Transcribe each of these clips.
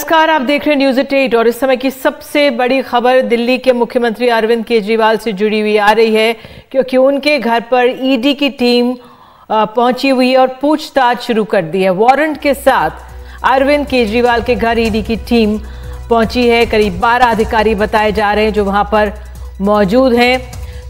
नमस्कार, आप देख रहे हैं न्यूज़ 8 और इस समय की सबसे बड़ी खबर दिल्ली के मुख्यमंत्री अरविंद केजरीवाल से जुड़ी हुई आ रही है, क्योंकि उनके घर पर ईडी की टीम पहुंची हुई है और पूछताछ शुरू कर दी है। वारंट के साथ अरविंद केजरीवाल के घर ईडी की टीम पहुंची है। करीब 12 अधिकारी बताए जा रहे हैं जो वहां पर मौजूद हैं।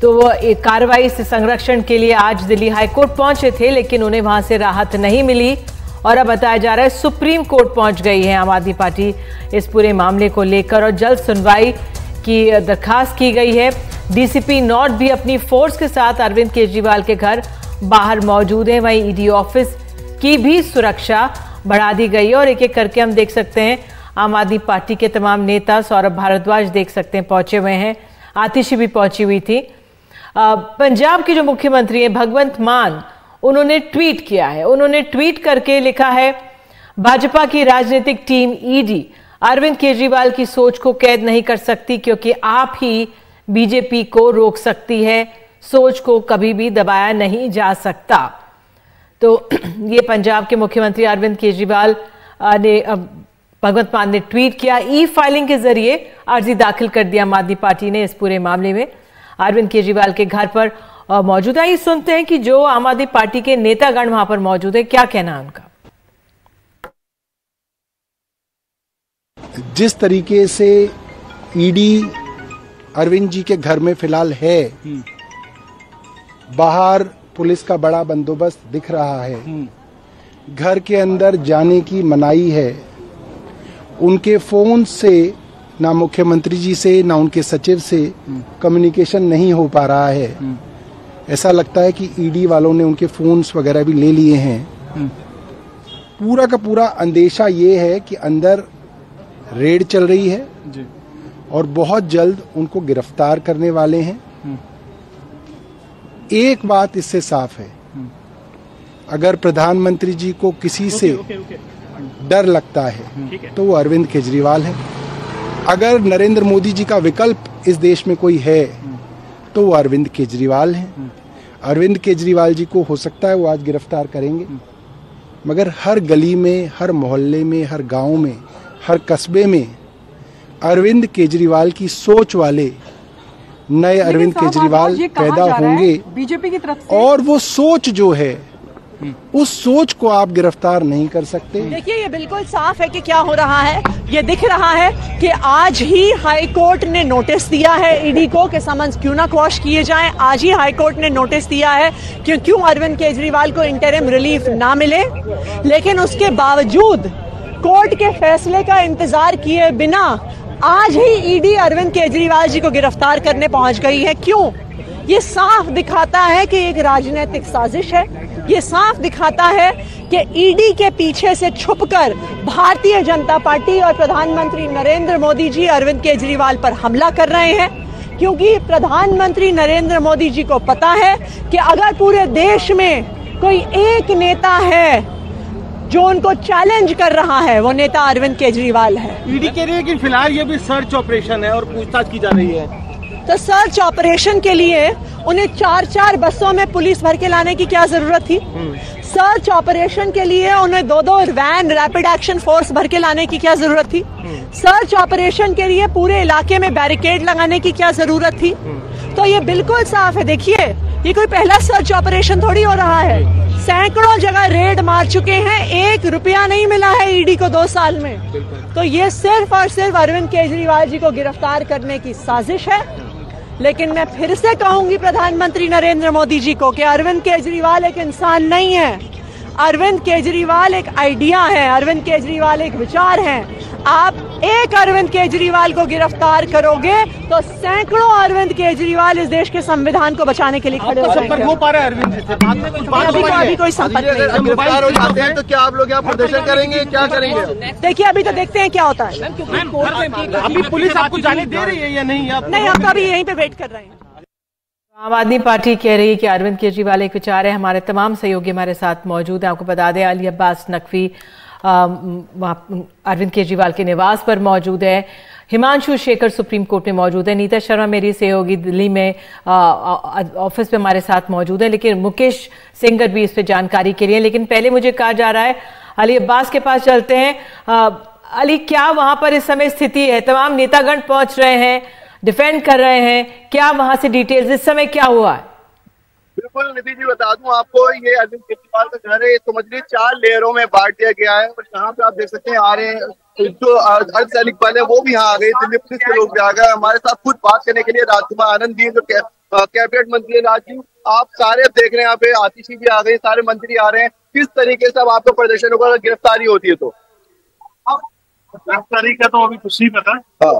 तो वो एक कार्रवाई से संरक्षण के लिए आज दिल्ली हाईकोर्ट पहुंचे थे, लेकिन उन्हें वहां से राहत नहीं मिली और अब बताया जा रहा है सुप्रीम कोर्ट पहुंच गई है आम आदमी पार्टी इस पूरे मामले को लेकर और जल्द सुनवाई की दरखास्त की गई है। डीसीपी नॉर्थ भी अपनी फोर्स के साथ अरविंद केजरीवाल के घर बाहर मौजूद हैं। वहीं ईडी ऑफिस की भी सुरक्षा बढ़ा दी गई है और एक एक करके हम देख सकते हैं आम आदमी पार्टी के तमाम नेता, सौरभ भारद्वाज देख सकते हैं पहुंचे हुए हैं, आतिशी भी पहुंची हुई थी। पंजाब के जो मुख्यमंत्री हैं भगवंत मान, उन्होंने ट्वीट किया है। उन्होंने ट्वीट करके लिखा है, भाजपा की राजनीतिक टीम ईडी अरविंद केजरीवाल की सोच को कैद नहीं कर सकती, क्योंकि आप ही बीजेपी को रोक सकती है। सोच को कभी भी दबाया नहीं जा सकता। तो ये पंजाब के मुख्यमंत्री अरविंद केजरीवाल ने भगवंत मान ने ट्वीट किया। ई फाइलिंग के जरिए अर्जी दाखिल कर दिया आम आदमी पार्टी ने इस पूरे मामले में। अरविंद केजरीवाल के घर पर मौजूद है। सुनते हैं कि जो आम आदमी पार्टी के नेतागण वहां पर मौजूद है, क्या कहना है उनका। जिस तरीके से ईडी अरविंद जी के घर में फिलहाल है, बाहर पुलिस का बड़ा बंदोबस्त दिख रहा है, घर के अंदर जाने की मनाही है, उनके फोन से ना मुख्यमंत्री जी से ना उनके सचिव से कम्युनिकेशन नहीं हो पा रहा है। ऐसा लगता है कि ईडी वालों ने उनके फोन्स वगैरह भी ले लिए हैं। पूरा का पूरा अंदेशा ये है कि अंदर रेड चल रही है जी। और बहुत जल्द उनको गिरफ्तार करने वाले हैं। एक बात इससे साफ है, अगर प्रधानमंत्री जी को किसी से डर लगता है तो वो अरविंद केजरीवाल है। अगर नरेंद्र मोदी जी का विकल्प इस देश में कोई है तो वो अरविंद केजरीवाल हैं। अरविंद केजरीवाल जी को हो सकता है वो आज गिरफ्तार करेंगे, मगर हर गली में, हर मोहल्ले में, हर गांव में, हर कस्बे में अरविंद केजरीवाल की सोच वाले नए अरविंद केजरीवाल पैदा होंगे बीजेपी की तरफ से। और वो सोच जो है उस सोच को आप गिरफ्तार नहीं कर सकते। देखिए, ये बिल्कुल साफ है कि क्या हो रहा है। ये दिख रहा है कि आज ही हाई कोर्ट ने नोटिस दिया है ईडी को कि समन्स क्यों ना क्वॉश किए जाएं। आज ही हाई कोर्ट ने नोटिस दिया है कि क्यों अरविंद केजरीवाल को इंटरिम रिलीफ ना मिले, लेकिन उसके बावजूद कोर्ट के फैसले का इंतजार किए बिना आज ही ईडी अरविंद केजरीवाल जी को गिरफ्तार करने पहुंच गई है। क्यों? ये साफ दिखाता है कि एक राजनीतिक साजिश है। ये साफ दिखाता है कि ईडी के पीछे से छुपकर भारतीय जनता पार्टी और प्रधानमंत्री नरेंद्र मोदी जी अरविंद केजरीवाल पर हमला कर रहे हैं, क्योंकि प्रधानमंत्री नरेंद्र मोदी जी को पता है कि अगर पूरे देश में कोई एक नेता है जो उनको चैलेंज कर रहा है, वो नेता अरविंद केजरीवाल है। ईडी कह रही है कि फिलहाल ये भी सर्च ऑपरेशन है और पूछताछ की जा रही है। तो सर्च ऑपरेशन के लिए उन्हें 4-4 बसों में पुलिस भर के लाने की क्या जरूरत थी? सर्च ऑपरेशन के लिए उन्हें 2-2 वैन रैपिड एक्शन फोर्स भर के लाने की क्या जरूरत थी? सर्च ऑपरेशन के लिए पूरे इलाके में बैरिकेड लगाने की क्या जरूरत थी? तो ये बिल्कुल साफ है। देखिए, ये कोई पहला सर्च ऑपरेशन थोड़ी हो रहा है। सैकड़ों जगह रेड मार चुके हैं, 1 रुपया नहीं मिला है ईडी को 2 साल में। तो ये सिर्फ और सिर्फ अरविंद केजरीवाल जी को गिरफ्तार करने की साजिश है। लेकिन मैं फिर से कहूंगी प्रधानमंत्री नरेंद्र मोदी जी को कि अरविंद केजरीवाल एक इंसान नहीं है। अरविंद केजरीवाल एक आइडिया है, अरविंद केजरीवाल एक विचार है। आप एक अरविंद केजरीवाल को गिरफ्तार करोगे तो सैकड़ों अरविंद केजरीवाल इस देश के संविधान को बचाने के लिए खड़े हो जाएंगे। हो पा रहा है अरविंद से बात में कुछ बात अभी कोई संपर्क नहीं। गिरफ्तार हो जाते हैं तो क्या आप लोग यहाँ प्रदर्शन करेंगे, क्या करेंगे? देखिए, अभी तो देखते हैं क्या होता है। अभी पुलिस आपको जाने दे रही है या नहीं? नहीं, हम तो अभी यहीं पे वेट कर रहे हैं। आम आदमी पार्टी कह रही है कि अरविंद केजरीवाल एक विचार है। हमारे तमाम सहयोगी हमारे साथ मौजूद हैं। आपको बता दें, अली अब्बास नकवी अरविंद केजरीवाल के निवास पर मौजूद है। हिमांशु शेखर सुप्रीम कोर्ट में मौजूद है। नीता शर्मा मेरी सहयोगी दिल्ली में ऑफिस में हमारे साथ मौजूद है, लेकिन मुकेश सिंगर भी इस पर जानकारी के लिए। लेकिन पहले मुझे कहा जा रहा है अली अब्बास के पास चलते हैं। अली, क्या वहां पर इस समय स्थिति है? तमाम नेतागण पहुंच रहे हैं, डिफेंड कर रहे हैं, क्या वहां से डिटेल्स इस समय क्या हुआ है? बिल्कुल निधि जी, बता दूं आपको, ये अरविंद केजरीवाल का घर है, समझ लीजिए 4 लेयरों में बांट दिया गया है। और यहाँ पे आप देख सकते हैं आ रहे हैं जो अर्धसैनिक बल है वो भी यहाँ आ गए, दिल्ली पुलिस के लोग भी आ गए हमारे साथ खुद बात करने के लिए। राजकुमार आनंद जी जो कैबिनेट मंत्री है, राजीव, आप सारे देख रहे हैं यहाँ पे, आतिशी भी आ गए, सारे मंत्री आ रहे हैं। किस तरीके से अब आपको प्रदर्शन होगा गिरफ्तारी होती है? तो गिरफ्तारी का तो अभी कुछ नहीं पता,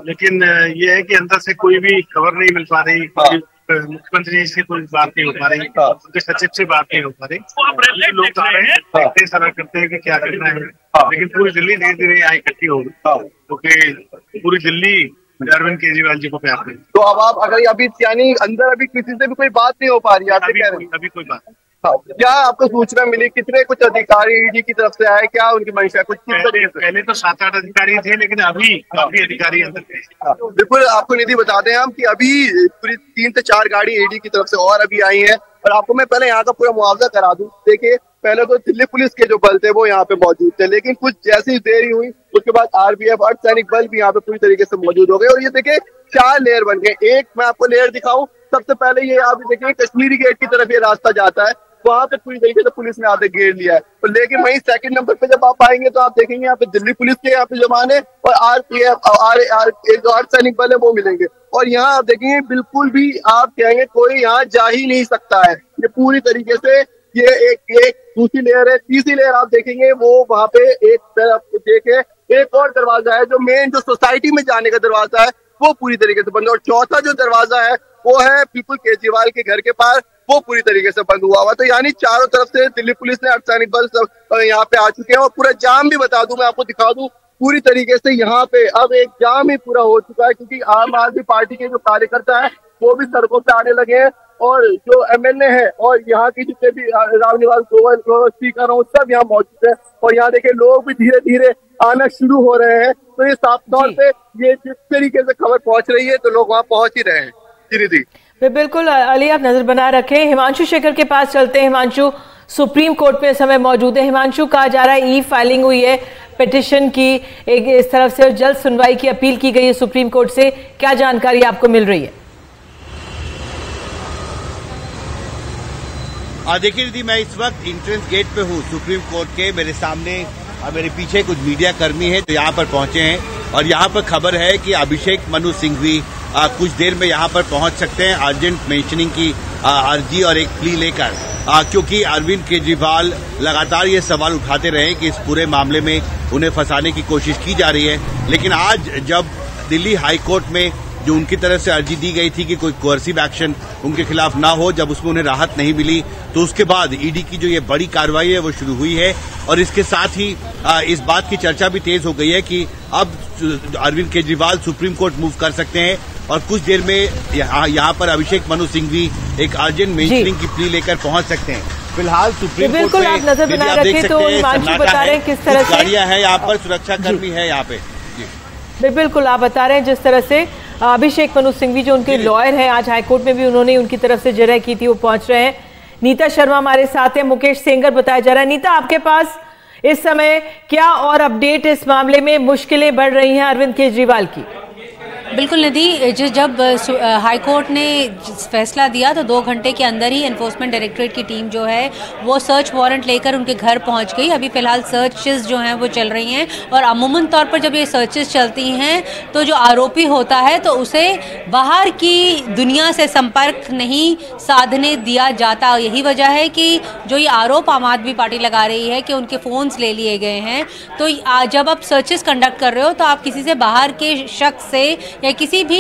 लेकिन ये है कि अंदर से कोई भी खबर नहीं मिल पा रही, मुख्यमंत्री जी से कोई बात नहीं हो पा रही, उनके सचिव से बात नहीं हो पा रही। लोग आ रहे हैं, देखते सलाह करते हैं कि क्या करना है, लेकिन पूरी दिल्ली धीरे धीरे यहाँ इकट्ठी होगी, क्योंकि पूरी दिल्ली अरविंद केजरीवाल जी को प्यार करें। तो अब आप अगर अभी यानी अंदर अभी किसी से भी कोई बात नहीं हो पा रही है? अभी कोई बात नहीं। क्या आपको सूचना मिली? कितने कुछ अधिकारी ईडी की तरफ से आए? क्या उनकी मंशा कुछ? पहले तो 7-8 अधिकारी थे, लेकिन अभी काफी अधिकारी अंदर थे। बिल्कुल, आपको निधि बता दें हम कि अभी पूरी 3 से 4 गाड़ी ईडी की तरफ से और अभी आई हैं। और आपको मैं पहले यहाँ का पूरा मुआवजा करा दूं। देखिए, पहले तो दिल्ली पुलिस के जो बल थे वो यहाँ पे मौजूद थे, लेकिन कुछ जैसी देरी हुई उसके बाद आरपीएफ अर्धसैनिक बल भी यहाँ पे पूरी तरीके से मौजूद हो गए। और ये देखिए 4 लेयर बन गए। एक मैं आपको लेयर दिखाऊं, सबसे पहले ये आप देखिए कश्मीरी गेट की तरफ ये रास्ता जाता है, वहां पे पूरी तरीके से पुलिस ने आगे घेर लिया है। तो लेकिन वहीं 2nd नंबर पे जब आप आएंगे तो आप देखेंगे यहाँ पे दिल्ली पुलिस के यहाँ पे जवान है और आरपीएफ जो अर्धसैनिक बल है वो मिलेंगे। और यहाँ आप देखेंगे बिल्कुल भी आप कहेंगे कोई यहाँ जा ही नहीं सकता है। ये पूरी तरीके से ये एक दूसरी लेयर है। तीसरी लेयर आप देखेंगे वो वहां पे एक तरफ देखे एक और दरवाजा है जो मेन जो सोसाइटी में जाने का दरवाजा है वो पूरी तरीके से बंद है। और चौथा जो दरवाजा है वो है पीपल केजरीवाल के घर के पास, वो पूरी तरीके से बंद हुआ हुआ। तो यानी चारों तरफ से दिल्ली पुलिस ने अर्धसैनिक बल सब यहाँ पे आ चुके हैं। और पूरा जाम भी बता दूं, मैं आपको दिखा दूं, पूरी तरीके से यहाँ पे अब एक जाम ही पूरा हो चुका है, क्योंकि आम आदमी पार्टी के जो कार्यकर्ता है वो भी सड़कों पे आने लगे हैं। और जो एमएलए है और यहाँ की जितने भी रामनिवास गोयल स्पीकर हो सब यहाँ मौजूद है। और यहाँ देखिए लोग भी धीरे धीरे आना शुरू हो रहे हैं। तो ये साफ तौर पे ये जिस तरीके से खबर पहुंच रही है तो लोग वहाँ पहुंच ही रहे हैं। जी बिल्कुल अली, आप नजर बना रखें। हिमांशु शेखर के पास चलते हैं। हिमांशु सुप्रीम कोर्ट में इस समय मौजूद है। हिमांशु, कहा जा रहा है फाइलिंग हुई है पिटिशन की, एक इस तरफ से जल्द सुनवाई की अपील की गई है सुप्रीम कोर्ट से, क्या जानकारी आपको मिल रही है? देखिए दीदी, मैं इस वक्त एंट्रेंस गेट पे हूँ सुप्रीम कोर्ट के। मेरे सामने और मेरे पीछे कुछ मीडिया कर्मी हैं जो यहाँ पर पहुंचे हैं और यहाँ पर खबर है कि अभिषेक मनु सिंघवी कुछ देर में यहाँ पर पहुंच सकते हैं अर्जेंट मेंशनिंग की अर्जी और एक प्ली लेकर, क्योंकि अरविंद केजरीवाल लगातार ये सवाल उठाते रहे कि इस पूरे मामले में उन्हें फंसाने की कोशिश की जा रही है। लेकिन आज जब दिल्ली हाई कोर्ट में जो उनकी तरफ से अर्जी दी गई थी कि कोई कोर्सिव एक्शन उनके खिलाफ ना हो, जब उसमें उन्हें राहत नहीं मिली तो उसके बाद ईडी की जो ये बड़ी कार्रवाई है वो शुरू हुई है। और इसके साथ ही इस बात की चर्चा भी तेज हो गई है कि अब Arvind Kejriwal supreme court move कर सकते हैं और कुछ देर में यहाँ पर अभिषेक मनु सिंघवी एक अर्जेंट मेंशनिंग की प्ली लेकर पहुंच सकते हैं। फिलहाल सुप्रीम कोर्ट बिल्कुल आप नजर बना रखे तो हिमांशु बता रहे हैं किस तरह से गाड़ियां हैं यहाँ पर, सुरक्षा कर्मी है यहाँ पे। बिल्कुल आप बता रहे हैं जिस तरह से अभिषेक मनु सिंघवी जो उनके लॉयर हैं, आज हाईकोर्ट में भी उन्होंने उनकी तरफ से जरह की थी, वो पहुंच रहे हैं। नीता शर्मा हमारे साथ है, मुकेश सेंगर बताया जा रहा है। नीता, आपके पास इस समय क्या और अपडेट इस मामले में? मुश्किलें बढ़ रही हैं अरविंद केजरीवाल की। बिल्कुल निधि, जब हाईकोर्ट ने फैसला दिया तो 2 घंटे के अंदर ही एनफोर्समेंट डायरेक्टरेट की टीम जो है वो सर्च वारंट लेकर उनके घर पहुंच गई। अभी फिलहाल सर्चेस जो हैं वो चल रही हैं और अमूमन तौर पर जब ये सर्चेस चलती हैं तो जो आरोपी होता है तो उसे बाहर की दुनिया से संपर्क नहीं साधने दिया जाता। यही वजह है कि जो ये आरोप आम आदमी पार्टी लगा रही है कि उनके फ़ोन्स ले लिए गए हैं, तो जब आप सर्चेस कंडक्ट कर रहे हो तो आप किसी से बाहर के शख्स से या किसी भी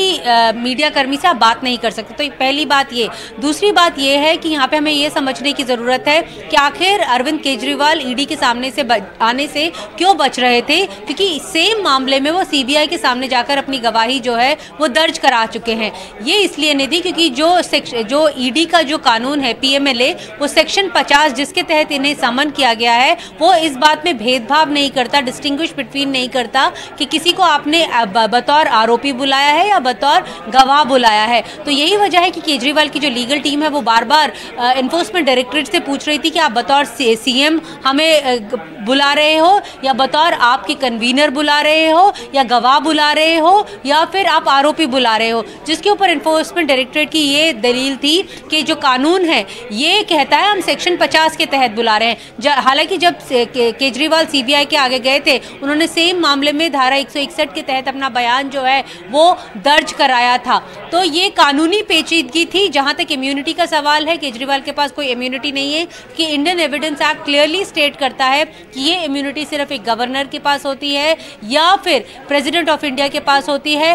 मीडिया कर्मी से आप बात नहीं कर सकते। तो पहली बात ये। दूसरी बात ये है कि यहाँ पे हमें ये समझने की ज़रूरत है कि आखिर अरविंद केजरीवाल ईडी के सामने से आने से क्यों बच रहे थे, क्योंकि सेम मामले में वो सीबीआई के सामने जाकर अपनी गवाही जो है वो दर्ज करा चुके हैं। ये इसलिए निधि क्योंकि जो ईडी का जो कानून है पीएमएलए, वो सेक्शन 50 जिसके तहत इन्हें समन किया गया है वो इस बात में भेदभाव नहीं करता, डिस्टिंग्विश बिटवीन नहीं करता कि किसी को आपने बतौर आरोपी बुलाया है या बतौर गवाह बुलाया है। तो यही वजह है कि केजरीवाल की जो लीगल टीम है वो बार बार एनफोर्समेंट डायरेक्टरेट से पूछ रही थी कि आप बतौर सीएम हमें बुला रहे हो, या बतौर आपके कन्वीनर बुला रहे हो, या गवाह बुला रहे हो, या फिर आप आरोपी बुला रहे हो, जिसके ऊपर एनफोर्समेंट डायरेक्टरेट की ये दलील थी कि जो कानून है ये कहता है हम सेक्शन 50 के तहत बुला रहे हैं। हालांकि जब केजरीवाल सीबीआई के आगे गए थे, उन्होंने सेम मामले में धारा 161 के तहत अपना बयान जो है वो दर्ज कराया था। तो ये कानूनी पेचीदगी थी। जहां तक इम्यूनिटी का सवाल है, केजरीवाल के पास कोई इम्यूनिटी नहीं है, कि Indian evidence act clearly state करता है कि ये इम्यूनिटी सिर्फ एक गवर्नर के पास होती है या फिर प्रेसिडेंट ऑफ इंडिया के पास होती है।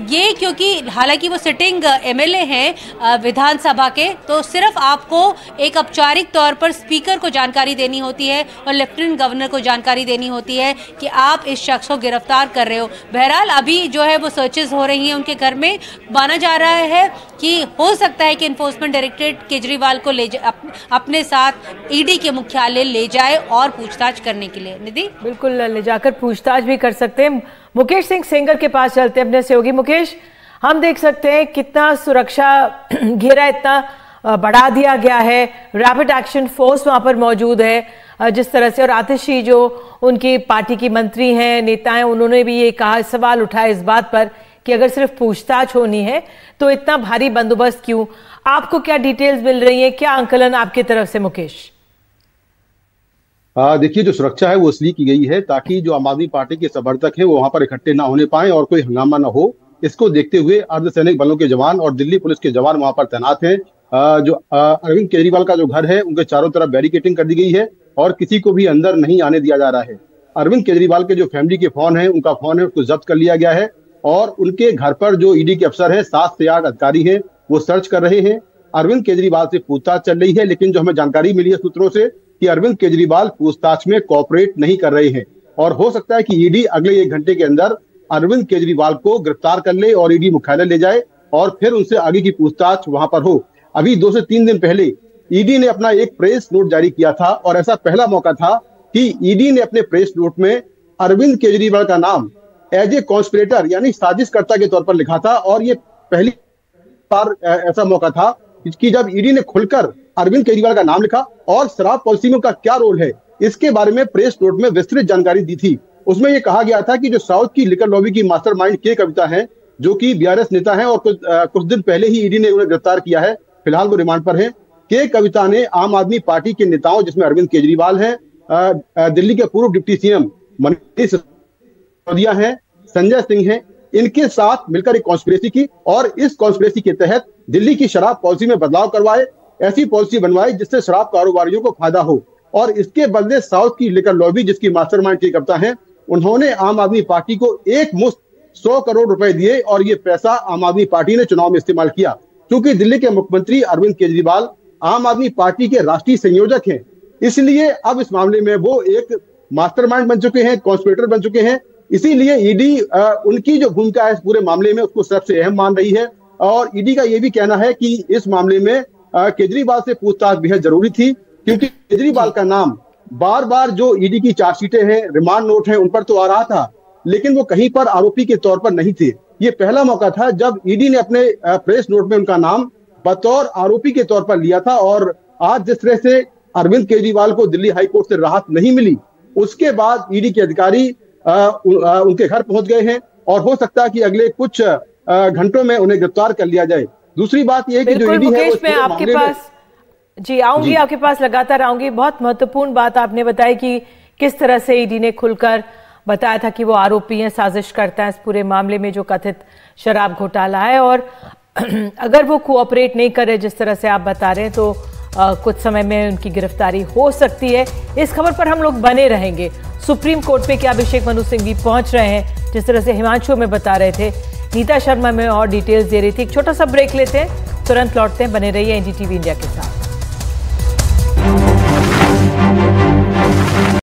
ये क्योंकि हालांकि वो सिटिंग एमएलए हैं विधानसभा के, तो सिर्फ आपको एक औपचारिक तौर पर स्पीकर को जानकारी देनी होती है और लेफ्टिनेंट गवर्नर को जानकारी देनी होती है कि आप इस शख्स को गिरफ्तार कर रहे हो। बहरहाल अभी जो है वो सर्चेज हो रही हैं उनके घर में। माना जा रहा है कि हो सकता है कि एनफोर्समेंट डायरेक्टरेट केजरीवाल को अपने साथ ईडी के मुख्यालय ले जाए और पूछताछ करने के लिए। निधि, बिल्कुल ले जाकर पूछताछ भी कर सकते हैं। मुकेश सिंह सेंगर के पास चलते हैं अपने सहयोगी। मुकेश, हम देख सकते हैं कितना सुरक्षा घेरा इतना बढ़ा दिया गया है, रैपिड एक्शन फोर्स वहां पर मौजूद है जिस तरह से, और आतिशी जो उनकी पार्टी की मंत्री हैं, नेता हैं, उन्होंने भी ये कहा, सवाल उठाया इस बात पर कि अगर सिर्फ पूछताछ होनी है तो इतना भारी बंदोबस्त क्यों? आपको क्या डिटेल्स मिल रही है, क्या आंकलन आपकी तरफ से मुकेश? देखिए, जो सुरक्षा है वो इसलिए की गई है ताकि जो आम आदमी पार्टी के समर्थक हैं वो वहां पर इकट्ठे ना होने पाए और कोई हंगामा ना हो। इसको देखते हुए अर्धसैनिक बलों के जवान और दिल्ली पुलिस के जवान वहां पर तैनात हैं। जो अरविंद केजरीवाल का जो घर है उनके चारों तरफ बैरिकेडिंग कर दी गई है और किसी को भी अंदर नहीं आने दिया जा रहा है। अरविंद केजरीवाल के जो फैमिली के फोन है, उनका फोन है, उसको जब्त कर लिया गया है और उनके घर पर जो ईडी के अफसर हैं, 7 से 8 अधिकारी हैं, वो सर्च कर रहे हैं। अरविंद केजरीवाल से पूछताछ चल रही है, लेकिन जो हमें जानकारी मिली है सूत्रों से कि अरविंद केजरीवाल पूछताछ में कोऑपरेट नहीं कर रहे हैं और हो सकता है कि ईडी अगले 1 घंटे के अंदर अरविंद केजरीवाल को गिरफ्तार कर ले और ईडी मुख्यालय ले जाए और फिर उनसे आगे की पूछताछ वहां पर हो। अभी 2 से 3 दिन पहले ईडी ने अपना एक प्रेस नोट जारी किया था और ऐसा पहला मौका था कि ईडी ने अपने प्रेस नोट में अरविंद केजरीवाल का नाम एज ए कॉन्स्पिरेटर यानी साजिशकर्ता के तौर पर लिखा था और ये पहली बार ऐसा मौका था कि जब ईडी ने खुलकर अरविंद केजरीवाल का नाम लिखा और शराब पॉलिसी में उनका क्या रोल है इसके बारे में प्रेस नोट में विस्तृत जानकारी दी थी। उसमें यह कहा गया था कि जो साउथ की लिकर लॉबी की मास्टरमाइंड के कविता है, जो कि बीआरएस नेता है और कुछ दिन पहले ही ईडी ने उन्हें गिरफ्तार किया है, फिलहाल वो रिमांड पर है। के कविता ने आम आदमी पार्टी के नेताओं जिसमें अरविंद केजरीवाल है, दिल्ली के पूर्व डिप्टी सीएम मनीष सिसोदिया है, संजय सिंह है, इनके साथ मिलकर एक कॉन्स्पिरेसी की और इस कॉन्स्पिरेसी के तहत दिल्ली की शराब पॉलिसी में बदलाव करवाए, ऐसी पॉलिसी बनवाई जिससे शराब कारोबारियों को फायदा हो और इसके बदले साउथ की लिकर लॉबी जिसकी मास्टरमाइंड के कविता है, उन्होंने आम आदमी पार्टी को एक मुश्त 100 करोड़ रुपए दिए और ये पैसा आम आदमी पार्टी ने चुनाव में इस्तेमाल किया। क्योंकि दिल्ली के मुख्यमंत्री अरविंद केजरीवाल आम आदमी पार्टी के राष्ट्रीय संयोजक हैं, इसलिए अब इस मामले में वो एक मास्टरमाइंड बन चुके हैं, कॉन्स्पिरेटर बन चुके हैं। इसीलिए ईडी उनकी जो भूमिका है इस पूरे मामले में उसको सबसे अहम मान रही है और ईडी का ये भी कहना है कि इस मामले में केजरीवाल से पूछताछ बेहद जरूरी थी क्योंकि केजरीवाल का नाम बार बार जो ईडी की चार्जशीटें हैं, रिमांड नोट हैं, उन पर तो आ रहा था, लेकिन वो कहीं पर आरोपी के तौर पर नहीं थे। ये पहला मौका था जब ईडी ने अपने प्रेस नोट में उनका नाम बतौर आरोपी के तौर पर लिया था और आज जिस तरह से अरविंद केजरीवाल को दिल्ली हाईकोर्ट से राहत नहीं मिली, उसके बाद ईडी के अधिकारी उनके घर पहुंच गए हैं और हो सकता है कि अगले कुछ घंटों में उन्हें गिरफ्तार कर लिया जाए। दूसरी बात यह है कि जो ईडी है वो आपके पास जी आऊंगी, आपके पास लगातार आऊंगी। बहुत महत्वपूर्ण बात आपने बताई कि किस तरह से ईडी ने खुलकर बताया था कि वो आरोपी हैं, साजिश करता है इस पूरे मामले में जो कथित शराब घोटाला है और अगर वो कोऑपरेट नहीं करे जिस तरह से आप बता रहे हैं तो कुछ समय में उनकी गिरफ्तारी हो सकती है। इस खबर पर हम लोग बने रहेंगे। सुप्रीम कोर्ट पे क्या अभिषेक मनु सिंघवी पहुंच रहे हैं, जिस तरह से हिमांशु में बता रहे थे, नीता शर्मा में और डिटेल्स दे रही थी। एक छोटा सा ब्रेक लेते हैं, तुरंत लौटते हैं। बने रहिए एनडीटीवी इंडिया के साथ।